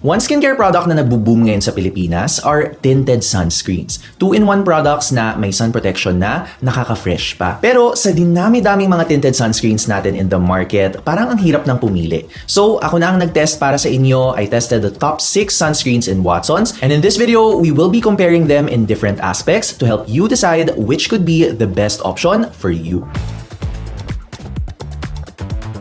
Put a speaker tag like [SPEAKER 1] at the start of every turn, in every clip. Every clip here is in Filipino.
[SPEAKER 1] One skincare product na nagbo-boom ngayon sa Pilipinas are tinted sunscreens. 2-in-1 products na may sun protection na nakaka-fresh pa. Pero sa dinami-daming mga tinted sunscreens natin in the market, parang ang hirap ng pumili. So ako na ang nag-test para sa inyo. I tested the top 6 sunscreens in Watsons. And in this video, we will be comparing them in different aspects to help you decide which could be the best option for you.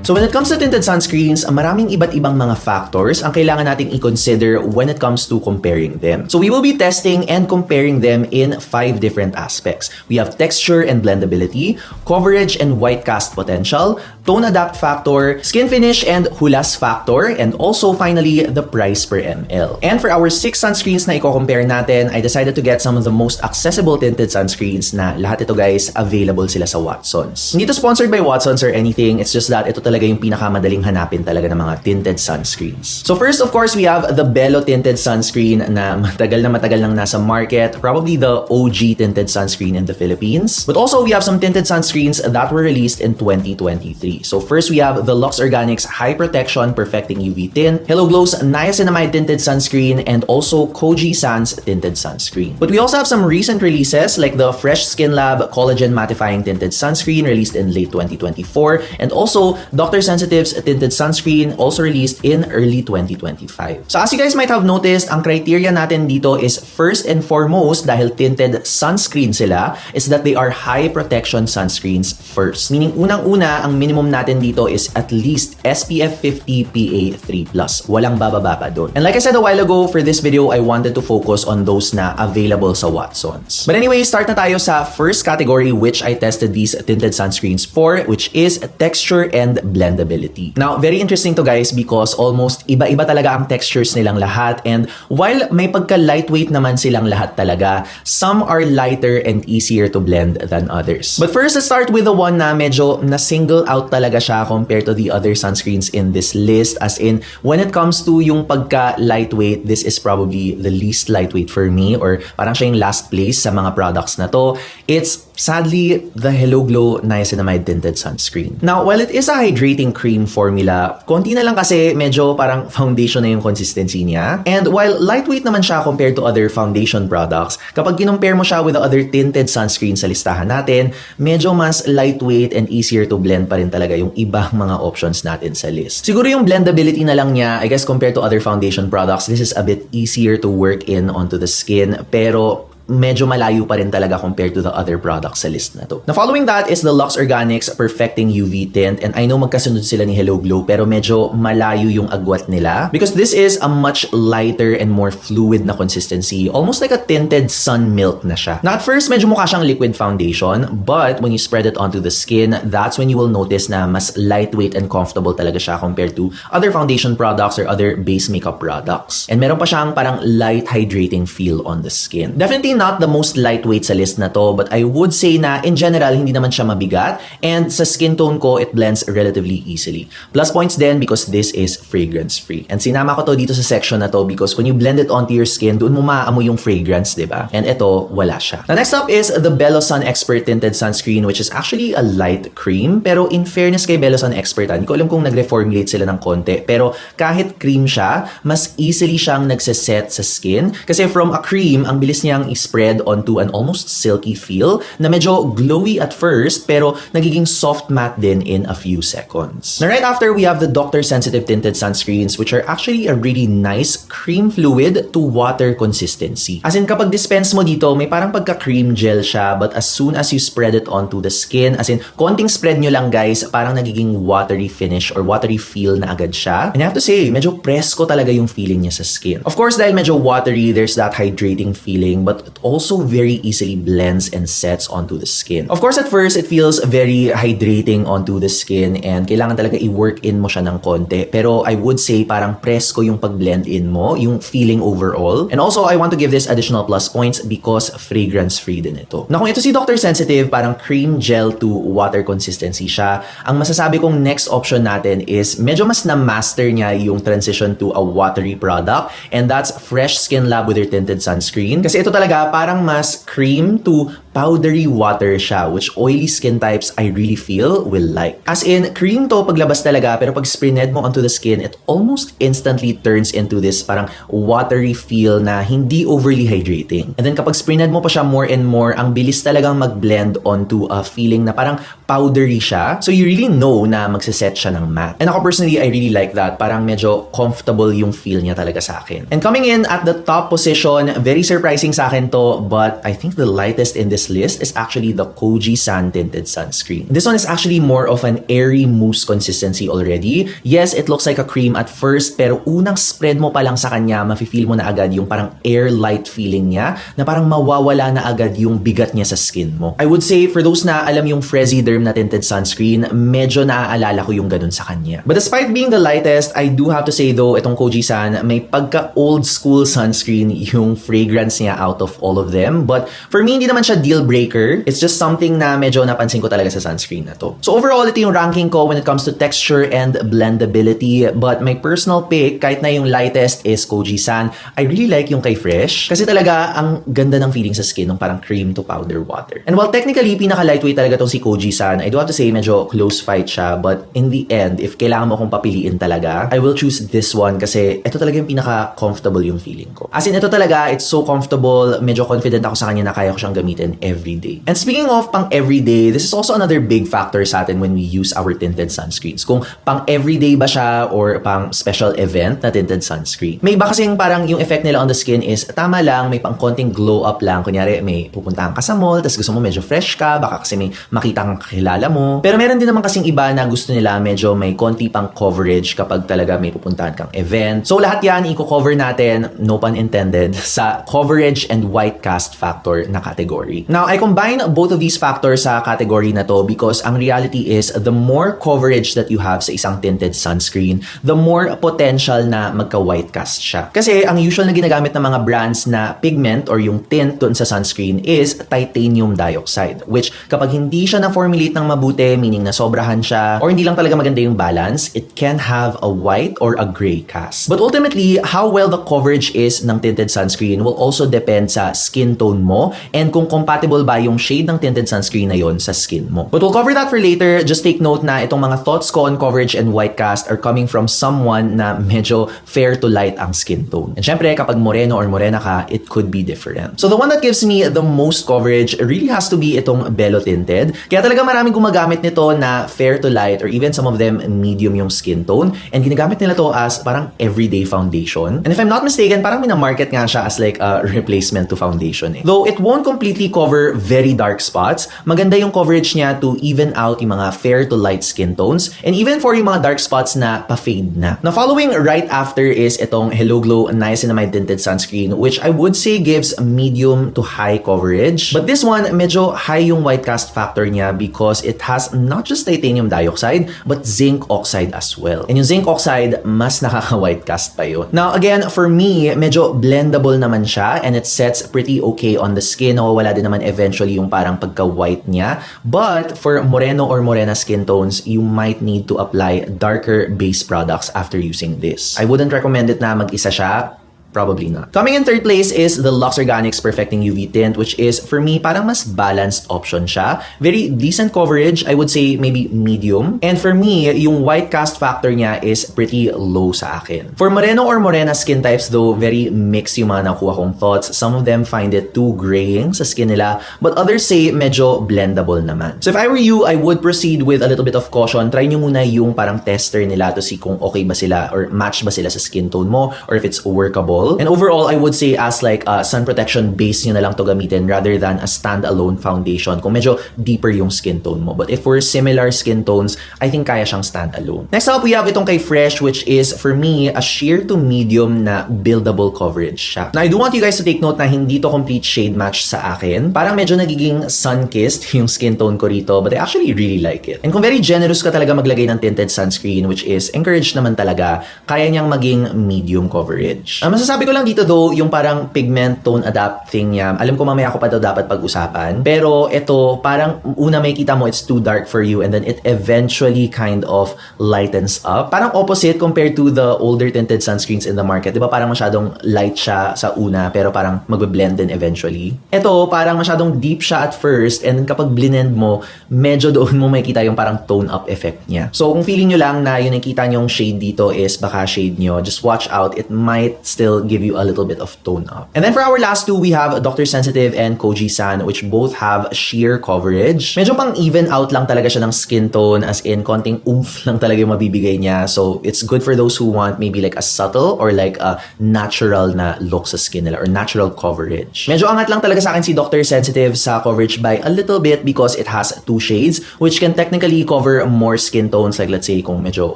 [SPEAKER 1] So when it comes to tinted sunscreens, maraming iba't ibang mga factors ang kailangan nating i-consider when it comes to comparing them. So we will be testing and comparing them in 5 different aspects. We have texture and blendability, coverage and white cast potential, tone adapt factor, skin finish and hulas factor, and also finally the price per ml. And for our 6 sunscreens na i-compare natin, I decided to get some of the most accessible tinted sunscreens na lahat ito guys available sila sa Watsons. Hindi to sponsored by Watsons or anything, it's just that ito talaga yung pinakamadaling hanapin talaga ng mga tinted sunscreens. So first, of course, we have the Belo tinted sunscreen na matagal nang nasa market, probably the OG tinted sunscreen in the Philippines. But also, we have some tinted sunscreens that were released in 2023. So first, we have the Lux Organics High Protection Perfecting UV Tint, Hello Glow's Niacinamide tinted sunscreen, and also Koji Sans tinted sunscreen. But we also have some recent releases like the Fresh Skin Lab Collagen Mattifying tinted sunscreen released in late 2024, and also Dr. Sensitive's tinted sunscreen also released in early 2025. So as you guys might have noticed, ang criteria natin dito is first and foremost, dahil tinted sunscreen sila, is that they are high protection sunscreens first. Meaning unang-una, ang minimum natin dito is at least SPF 50 PA3+. Walang bababa pa doon. And like I said a while ago, for this video, I wanted to focus on those na available sa Watsons. But anyway, start na tayo sa first category which I tested these tinted sunscreens for, which is texture and blendability. Now, very interesting to guys because almost iba-iba talaga ang textures nilang lahat, and while may pagka-lightweight naman silang lahat talaga, some are lighter and easier to blend than others. But first, let's start with the one na medyo na-single out talaga siya compared to the other sunscreens in this list, as in, when it comes to yung pagka-lightweight, this is probably the least lightweight for me, or parang siya yung last place sa mga products na to. It's sadly the Hello Glow Niacinamide tinted sunscreen. Now, while it is a hydrating cream formula, konti na lang kasi medyo parang foundation na yung consistency niya. And while lightweight naman siya compared to other foundation products, kapag kinumpare mo siya with the other tinted sunscreen sa listahan natin, medyo mas lightweight and easier to blend pa rin talaga yung ibang mga options natin sa list. Siguro yung blendability na lang niya, I guess compared to other foundation products, this is a bit easier to work in onto the skin, pero medyo malayo pa rin talaga compared to the other products sa list na to. Now, following that is the Lux Organics Perfecting UV Tint, and I know magkasunod sila ni Hello Glow pero medyo malayo yung agwat nila because this is a much lighter and more fluid na consistency, almost like a tinted sun milk na siya. Now, at first, medyo mukha siyang liquid foundation, but when you spread it onto the skin, that's when you will notice na mas lightweight and comfortable talaga siya compared to other foundation products or other base makeup products. And meron pa siyang parang light hydrating feel on the skin. Definitely not the most lightweight sa list na to, but I would say na in general, hindi naman siya mabigat, and sa skin tone ko, it blends relatively easily. Plus points din because this is fragrance-free. And sinama ko to dito sa section na to because when you blend it onto your skin, doon mo maaamoy yung fragrance, diba? And ito, wala siya. Now, next up is the Belo Sun Expert Tinted Sunscreen, which is actually a light cream, pero in fairness kay Belo Sun Expert, hindi ko alam kung nag-reformulate sila ng konti, pero kahit cream siya, mas easily siyang nagsiset sa skin kasi from a cream, ang bilis niyang spread onto an almost silky feel na medyo glowy at first pero nagiging soft matte din in a few seconds. Now right after, we have the Dr. Sensitive tinted sunscreens, which are actually a really nice cream fluid to water consistency. As in, kapag dispense mo dito, may parang pagka-cream gel siya, but as soon as you spread it onto the skin, as in, konting spread nyo lang guys, parang nagiging watery finish or watery feel na agad siya. And I have to say, medyo presko talaga yung feeling niya sa skin. Of course, dahil medyo watery, there's that hydrating feeling, but it also very easily blends and sets onto the skin. Of course, at first, it feels very hydrating onto the skin and kailangan talaga i-work in mo siya ng konti. Pero I would say parang presko yung pag-blend in mo, yung feeling overall. And also, I want to give this additional plus points because fragrance-free din ito. Na kung ito si Dr. Sensitive, parang cream gel to water consistency siya. Ang masasabi kong next option natin is medyo mas na-master niya yung transition to a watery product, and that's Fresh Skin Lab with their tinted sunscreen. Kasi ito talaga parang mas cream to powdery water siya, which oily skin types I really feel will like. As in, cream to paglabas talaga, pero pag spread mo onto the skin, it almost instantly turns into this parang watery feel na hindi overly hydrating. And then kapag spread mo pa siya more and more, ang bilis talagang mag-blend onto a feeling na parang powdery siya. So you really know na magsiset siya ng matte. And ako personally, I really like that. Parang medyo comfortable yung feel niya talaga sa akin. And coming in at the top position, very surprising sa akin to, but I think the lightest in this list is actually the Koji-san Tinted Sunscreen. This one is actually more of an airy mousse consistency already. Yes, it looks like a cream at first, pero unang spread mo pa lang sa kanya, mafe-feel mo na agad yung parang air light feeling niya, na parang mawawala na agad yung bigat niya sa skin mo. I would say, for those na alam yung Frezi Derm na tinted sunscreen, medyo naaalala ko yung ganun sa kanya. But despite being the lightest, I do have to say though, itong Koji-san, may pagka old school sunscreen yung fragrance niya out of all of them. But for me, hindi naman siya deal breaker. It's just something na medyo napansin ko talaga sa sunscreen na to. So overall, ito yung ranking ko when it comes to texture and blendability. But my personal pick, kahit na yung lightest is Koji-san, I really like yung kay Fresh. Kasi talaga, ang ganda ng feeling sa skin ng parang cream to powder water. And while technically, pinaka-lightweight talaga tong si Koji-san, I do have to say, medyo close fight siya. But in the end, if kailangan mo akong papiliin talaga, I will choose this one kasi ito talaga yung pinaka-comfortable yung feeling ko. As in, ito talaga, it's so comfortable. Medyo confident ako sa kanya na kaya ko siyang gamitin every day. And speaking of pang everyday, this is also another big factor sa atin when we use our tinted sunscreens. Kung pang everyday ba siya or pang special event na tinted sunscreen. May iba kasing parang yung effect nila on the skin is tama lang, may pang konting glow up lang. Kunyari, may pupuntahan ka sa mall, tapos gusto mo medyo fresh ka, baka kasi may makita kang kakilala mo. Pero meron din naman kasing iba na gusto nila medyo may konti pang coverage kapag talaga may pupuntahan kang event. So lahat yan, i-cover natin, no pun intended, sa coverage and white cast factor na category. Now, I combine both of these factors sa category na to because ang reality is the more coverage that you have sa isang tinted sunscreen, the more potential na magka-white cast siya. Kasi ang usual na ginagamit ng mga brands na pigment or yung tint dun sa sunscreen is titanium dioxide, which kapag hindi siya na-formulate ng mabuti, meaning na sobrahan siya, or hindi lang talaga maganda yung balance, it can have a white or a gray cast. But ultimately, how well the coverage is ng tinted sunscreen will also depend sa skin tone mo and kung compatible ba yung shade ng tinted sunscreen na yon sa skin mo. But we'll cover that for later. Just take note na itong mga thoughts ko on coverage and white cast are coming from someone na medyo fair to light ang skin tone. And syempre, kapag moreno or morena ka, it could be different. So the one that gives me the most coverage really has to be itong Belo Tinted. Kaya talaga maraming gumagamit nito na fair to light or even some of them medium yung skin tone. And ginagamit nila to as parang everyday foundation. And if I'm not mistaken, parang minamarket nga siya as like a replacement to foundation eh. Though it won't completely cover very dark spots, maganda yung coverage niya to even out yung mga fair to light skin tones and even for yung mga dark spots na pa-fade na. Now following right after is itong Hello Glow Niacinamide Tinted Sunscreen, which I would say gives medium to high coverage. But this one, medyo high yung white cast factor niya because it has not just titanium dioxide but zinc oxide as well. And yung zinc oxide, mas nakaka-white cast pa yun. Now again, for me, medyo blendable naman siya and it sets pretty okay on the skin. Nawawala din naman eventually yung parang pagka-white niya. But for moreno or morena skin tones, you might need to apply darker base products after using this. I wouldn't recommend it na mag-isa siya. Probably not. Coming in third place is the Lux Organics Perfecting UV Tint, which is, for me, parang mas balanced option siya. Very decent coverage, I would say maybe medium. And for me, yung white cast factor niya is pretty low sa akin. For moreno or morena skin types though, very mixed yung mga nakuha kong thoughts. Some of them find it too graying sa skin nila, but others say medyo blendable naman. So if I were you, I would proceed with a little bit of caution. Try nyo muna yung parang tester nila to see kung okay ba sila or match ba sila sa skin tone mo or if it's workable. And overall, I would say as like a sun protection base nyo na lang to gamitin rather than a standalone foundation kung medyo deeper yung skin tone mo. But if we're similar skin tones, I think kaya siyang standalone. Next up, we have itong kay Fresh, which is for me a sheer to medium na buildable coverage siya. Now, I do want you guys to take note na hindi to complete shade match sa akin. Parang medyo nagiging sun-kissed yung skin tone ko rito, but I actually really like it. And kung very generous ka talaga maglagay ng tinted sunscreen, which is encouraged naman talaga, kaya niyang maging medium coverage. Masasabi masasabi ko lang dito though, yung parang pigment tone adapt thing niya, alam ko mamaya ako pa daw dapat pag-usapan. Pero ito, parang una may kita mo it's too dark for you and then it eventually kind of lightens up. Parang opposite compared to the older tinted sunscreens in the market. Diba parang masyadong light siya sa una pero parang magbe-blend din eventually. Ito, parang masyadong deep siya at first and then kapag blend mo, medyo doon mo makikita yung parang tone up effect niya. So kung feeling nyo lang na yung nakita nyong shade dito is baka shade nyo, just watch out. It might still give you a little bit of tone up. And then for our last two, we have Dr. Sensitive and Koji-san, which both have sheer coverage. Medyo pang even out lang talaga siya ng skin tone, as in konting oomph lang talaga yung mabibigay niya. So it's good for those who want maybe like a subtle or like a natural na look sa skin nila or natural coverage. Medyo angat lang talaga sa akin si Dr. Sensitive sa coverage by a little bit because it has two shades which can technically cover more skin tones, like let's say kung medyo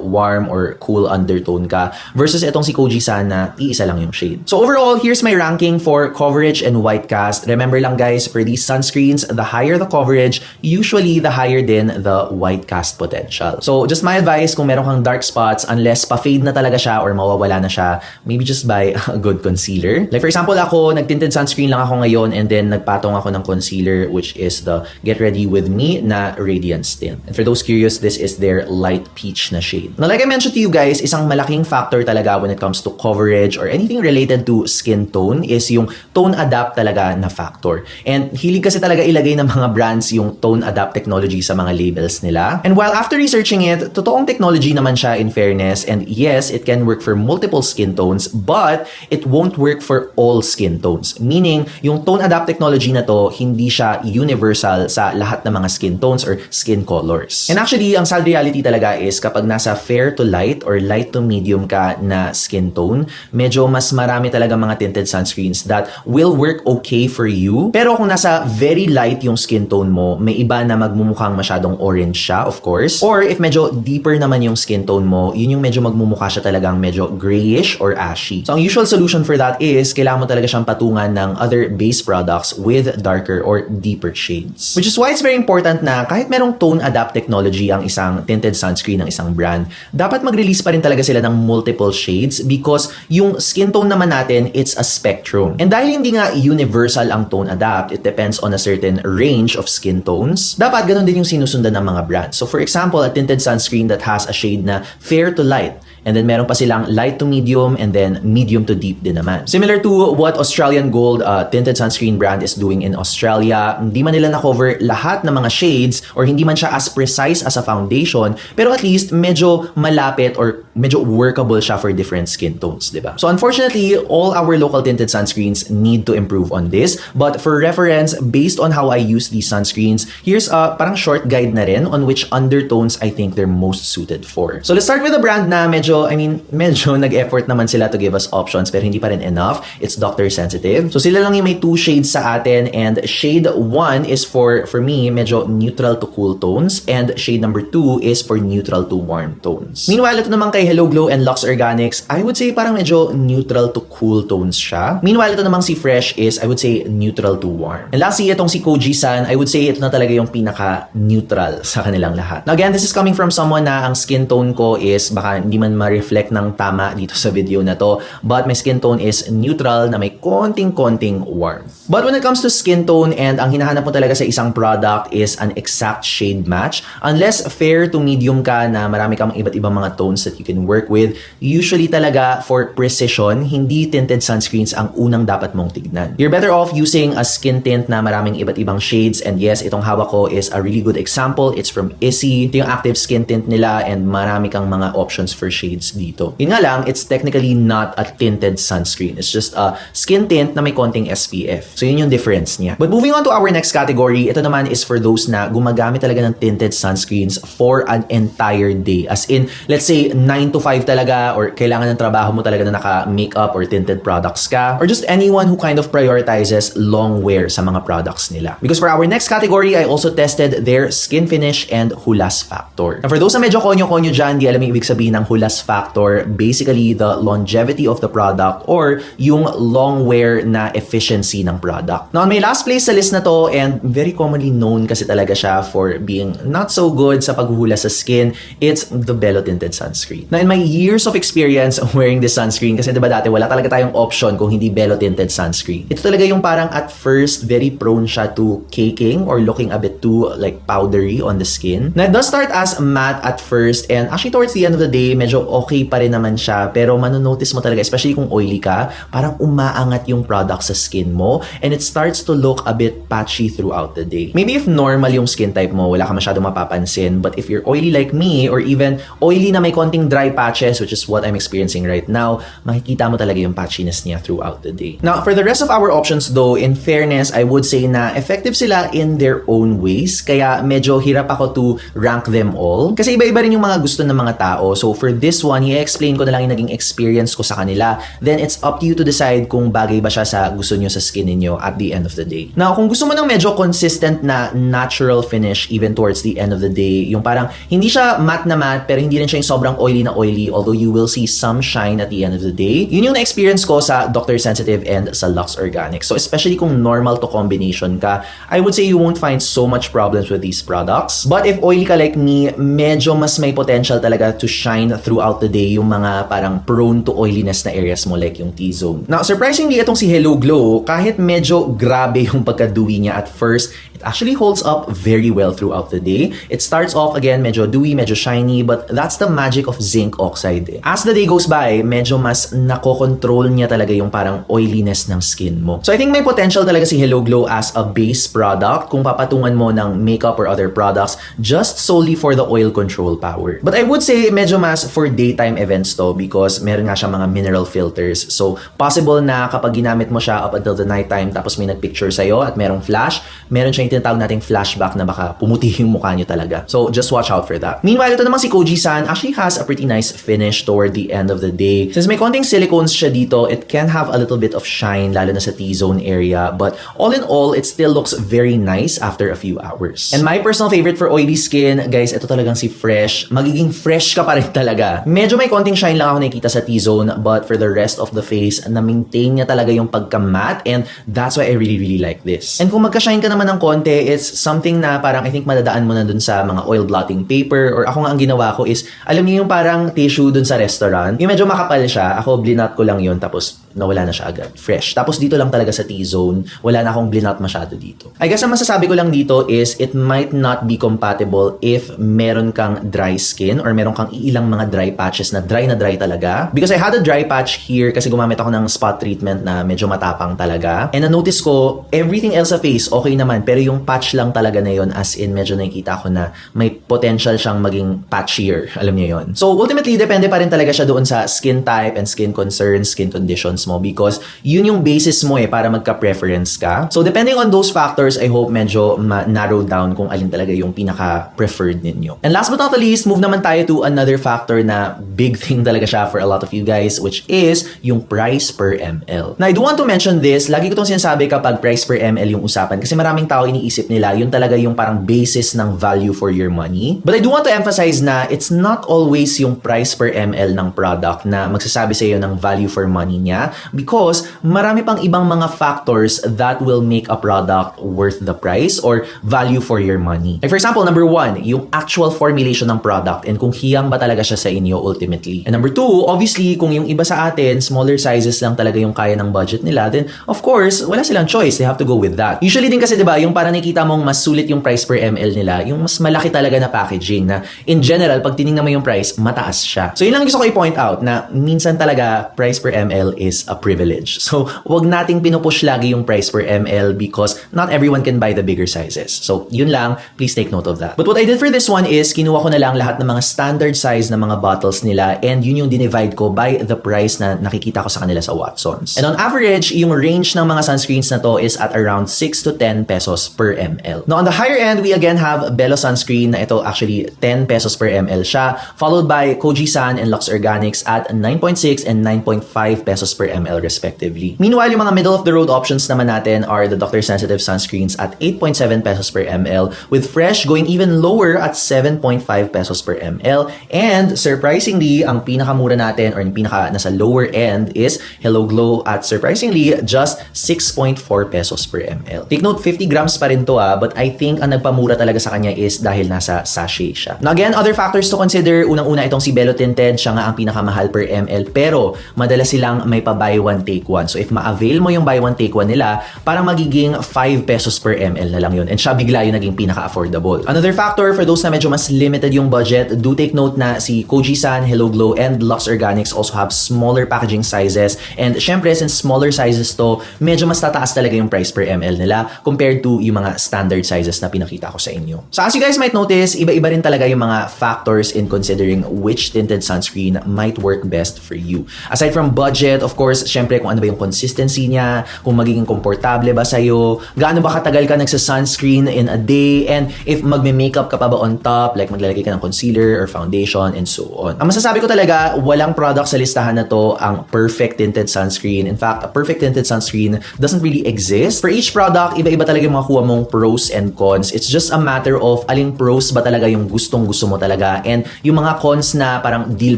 [SPEAKER 1] warm or cool undertone ka, versus itong si Koji-san na iisa lang yung shade. So overall, here's my ranking for coverage and white cast. Remember lang guys, for these sunscreens, the higher the coverage, usually the higher din the white cast potential. So just my advice, kung meron kang dark spots, unless pa-fade na talaga siya or mawawala na siya, maybe just buy a good concealer. Like for example, ako, nag-tinted sunscreen lang ako ngayon and then nagpatong ako ng concealer which is the Get Ready With Me na Radiance Tint. And for those curious, this is their light peach na shade. Now like I mentioned to you guys, isang malaking factor talaga when it comes to coverage or anything related to skin tone is yung tone adapt talaga na factor. And hilig kasi talaga ilagay ng mga brands yung tone adapt technology sa mga labels nila. And while after researching it, totoong technology naman siya in fairness, and yes, it can work for multiple skin tones, but it won't work for all skin tones. Meaning, yung tone adapt technology na to, hindi siya universal sa lahat ng mga skin tones or skin colors. And actually, ang sad reality talaga is kapag nasa fair to light or light to medium ka na skin tone, medyo mas marami talaga mga tinted sunscreens that will work okay for you. Pero kung nasa very light yung skin tone mo, may iba na magmumukhang masyadong orange siya, of course. Or if medyo deeper naman yung skin tone mo, yun yung medyo magmumukha siya talagang medyo grayish or ashy. So ang usual solution for that is kailangan mo talaga siyang patungan ng other base products with darker or deeper shades. Which is why it's very important na kahit merong tone adapt technology ang isang tinted sunscreen ng isang brand, dapat mag-release pa rin talaga sila ng multiple shades because yung skin tone naman natin, it's a spectrum. And dahil hindi nga universal ang tone adapt, it depends on a certain range of skin tones, dapat ganun din yung sinusundan ng mga brands. So for example, a tinted sunscreen that has a shade na fair to light, and then meron pa silang light to medium and then medium to deep din naman. Similar to what Australian Gold tinted sunscreen brand is doing in Australia, hindi man nila na-cover lahat ng mga shades or hindi man siya as precise as a foundation, pero at least medyo malapit or medyo workable siya for different skin tones, di ba? So unfortunately, all our local tinted sunscreens need to improve on this, but for reference, based on how I use these sunscreens, here's a parang short guide na rin on which undertones I think they're most suited for. So let's start with a brand na medyo nag-effort naman sila to give us options pero hindi pa rin enough. It's Dr. Sensitive. So sila lang yung may two shades sa atin, and shade 1 is for me, medyo neutral to cool tones, and shade number 2 is for neutral to warm tones. Meanwhile, ito naman kay Hello Glow and Lux Organics, I would say parang medyo neutral to cool tones siya. Meanwhile, ito namang si Fresh is, I would say, neutral to warm. And lastly, itong si Koji-san, I would say ito na talaga yung pinaka-neutral sa kanilang lahat. Now again, this is coming from someone na ang skin tone ko is baka hindi man ma-reflect ng tama dito sa video na to, but my skin tone is neutral na may konting-konting warm. But when it comes to skin tone and ang hinahanap mo talaga sa isang product is an exact shade match, unless fair to medium ka na marami kang iba't ibang mga tones that you can work with, usually talaga for precision, hindi tinted sunscreens ang unang dapat mong tignan. You're better off using a skin tint na maraming iba't ibang shades, and yes, itong hawak ko is a really good example. It's from Issy. Ito yung active skin tint nila and marami kang mga options for shades dito. Yun nga lang, it's technically not a tinted sunscreen. It's just a skin tint na may konting SPF. So yun yung difference niya. But moving on to our next category, ito naman is for those na gumagamit talaga ng tinted sunscreens for an entire day. As in, let's say 9 to 5 talaga, or kailangan ng trabaho mo talaga na naka-makeup or tinted products ka, or just anyone who kind of prioritizes long wear sa mga products nila. Because for our next category, I also tested their skin finish and hulas factor. And for those na medyo konyo-konyo dyan, di alam yung ibig sabihin ng hulas factor, basically the longevity of the product or yung long wear na efficiency ng product. Now, on my last place sa list na to, and very commonly known kasi talaga siya for being not so good sa paghuhula sa skin, it's the Belo Tinted Sunscreen. Now, in my years of experience wearing this sunscreen, kasi diba dati wala talaga tayong option kung hindi Belo Tinted Sunscreen. Ito talaga yung parang at first very prone siya to caking or looking a bit too like powdery on the skin. Now, it does start as matte at first, and actually towards the end of the day, medyo okay pa rin naman siya, pero manonotice mo talaga, especially kung oily ka, parang umaangat yung product sa skin mo, and it starts to look a bit patchy throughout the day. Maybe if normal yung skin type mo, wala ka masyadong mapapansin, but if you're oily like me, or even oily na may konting dry patches, which is what I'm experiencing right now, makikita mo talaga yung patchiness niya throughout the day. Now, for the rest of our options though, in fairness, I would say na effective sila in their own ways, kaya medyo hirap ako to rank them all. Kasi iba-iba rin yung mga gusto ng mga tao. So for this one, i-explain ko na lang yung naging experience ko sa kanila. Then it's up to you to decide kung bagay ba siya sa gusto nyo sa skin niyo at the end of the day. Now, kung gusto mo ng medyo consistent na natural finish even towards the end of the day, yung parang hindi siya matte na matte, pero hindi rin siya yung sobrang oily na oily, although you will see some shine at the end of the day. Yun yung na-experience ko sa Dr. Sensitive and sa Lux Organics. So especially kung normal to combination ka, I would say you won't find so much problems with these products. But if oily ka like me, medyo mas may potential talaga to shine throughout the day yung mga parang prone to oiliness na areas mo like yung T-zone. Now, surprisingly, itong si Hello Glow, kahit medyo grabe yung pagka-dewy niya at first, it actually holds up very well throughout the day. It starts off again medyo dewy, medyo shiny, but that's the magic of zinc oxide. As the day goes by, medyo mas nakokontrol niya talaga yung parang oiliness ng skin mo. So I think may potential talaga si Hello Glow as a base product kung papatungan mo ng makeup or other products just solely for the oil control power. But I would say medyo mas for daytime events to because meron nga siya mga mineral filters. So possible na kapag ginamit mo siya up until the nighttime tapos may nagpicture sa'yo at merong flash, meron siya yung tinatawag nating flashback na baka pumuti yung mukha niyo talaga. So just watch out for that. Meanwhile, ito namang si Koji-san actually has a pretty nice finish toward the end of the day. Since may konting silicones siya dito, it can have a little bit of shine lalo na sa T-zone area, but all in all, it still looks very nice after a few hours. And my personal favorite for oily skin, guys, ito talagang si Fresh. Magiging fresh ka pa rin talaga. Medyo may konting shine lang ako nakikita sa T-zone, but for the rest of the face, na-maintain niya talaga yung pagka-matte, and that's why I really like this. And kung magka-shine ka naman ng konti, it's something na parang I think madadaan mo na dun sa mga oil blotting paper, or ako nga ang ginawa ko is, alam niyo yung parang tissue dun sa restaurant, yung medyo makapal siya, ako blinat ko lang yun, tapos nawala na siya agad. Fresh. Tapos dito lang talaga sa T-zone, wala na akong blinat masyado dito. I guess ang masasabi ko lang dito is it might not be compatible if meron kang dry skin or meron kang ilang mga dry patches na dry talaga. Because I had a dry patch here kasi gumamit ako ng spot treatment na medyo matapang talaga. And na-notice ko, everything else sa face okay naman, pero yung patch lang talaga na yun, as in medyo nakikita ko na may potential siyang maging patchier. Alam niyo yun. So ultimately, depende pa rin talaga siya doon sa skin type and skin concerns, skin conditions mo, because yun yung basis mo para magka-preference ka. So depending on those factors, I hope medyo ma-narrow down kung alin talaga yung pinaka-preferred ninyo. And last but not the least, move naman tayo to another factor na big thing talaga siya for a lot of you guys, which is yung price per ml. Now, I do want to mention this, lagi ko itong sinasabi kapag price per ml yung usapan kasi maraming tao iniisip nila, yun talaga yung parang basis ng value for your money. But I do want to emphasize na it's not always yung price per ml ng product na magsasabi sa iyo ng value for money niya, because marami pang ibang mga factors that will make a product worth the price or value for your money. Like for example, number 1, yung actual formulation ng product and kung hiyang ba talaga siya sa inyo ultimately. And number 2, obviously, kung yung iba sa atin, smaller sizes lang talaga yung kaya ng budget nila, then of course, wala silang choice. They have to go with that. Usually din kasi, diba, yung parang nakikita mong mas sulit yung price per ml nila, yung mas malaki talaga na packaging na in general, pag tinignan mo yung price, mataas siya. So yun lang gusto ko i-point out na minsan talaga price per ml is a privilege. So wag nating pinupush lagi yung price per ml because not everyone can buy the bigger sizes. So yun lang, please take note of that. But what I did for this one is kinuha ko na lang lahat ng mga standard size na mga bottles nila, and yun yung dinivide ko by the price na nakikita ko sa kanila sa Watsons. And on average, yung range ng mga sunscreens na to is at around 6 to 10 pesos per ml. Now on the higher end, we again have Belo sunscreen na ito actually 10 pesos per ml siya, followed by Koji-san and Lux Organics at 9.6 and 9.5 pesos per ml respectively. Meanwhile, yung mga middle-of-the-road options naman natin are the doctor-sensitive sunscreens at 8.7 pesos per ml, with Fresh going even lower at 7.5 pesos per ml. And surprisingly, ang pinakamura natin or yung pinaka nasa lower end is Hello Glow at surprisingly just 6.4 pesos per ml. Take note, 50 grams pa rin to but I think ang nagpamura talaga sa kanya is dahil nasa sachet siya. Now again, other factors to consider, unang-una itong si Belo Tinted, siya nga ang pinakamahal per ml, pero madalas silang may pa buy one take one. So if ma-avail mo yung buy one take one nila, parang magiging 5 pesos per ml na lang yun. And siya bigla yung naging pinaka-affordable. Another factor for those na medyo mas limited yung budget, do take note na si Kojisan, Hello Glow, and Lux Organics also have smaller packaging sizes. And syempre, since smaller sizes to, medyo mas tataas talaga yung price per ml nila compared to yung mga standard sizes na pinakita ko sa inyo. So as you guys might notice, iba-iba rin talaga yung mga factors in considering which tinted sunscreen might work best for you. Aside from budget, of course, syempre kung ano ba yung consistency niya, kung magiging komportable ba sa'yo, gaano ba katagal ka nagsa-sunscreen in a day, and if magme-makeup ka pa ba on top, like maglalagay ka ng concealer or foundation and so on. Ang masasabi ko talaga, walang product sa listahan na to ang perfect tinted sunscreen. In fact, a perfect tinted sunscreen doesn't really exist. For each product, iba-iba talaga yung mga kuha mong pros and cons. It's just a matter of aling pros ba talaga yung gustong-gusto mo talaga, and yung mga cons na parang deal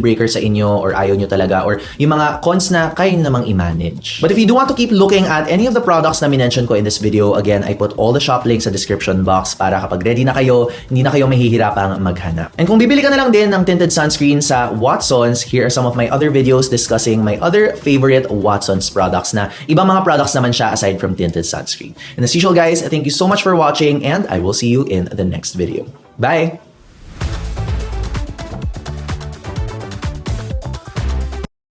[SPEAKER 1] breaker sa inyo or ayaw nyo talaga, or yung mga cons na kaya nyo namang i-manage. But if you do want to keep looking at any of the products na minention ko in this video, again, I put all the shop links sa description box para kapag ready na kayo, hindi na kayo mahihirapang maghanap. And kung bibili ka na lang din ng tinted sunscreen sa Watsons, here are some of my other videos discussing my other favorite Watsons products na ibang mga products naman siya aside from tinted sunscreen. And as usual guys, thank you so much for watching and I will see you in the next video. Bye!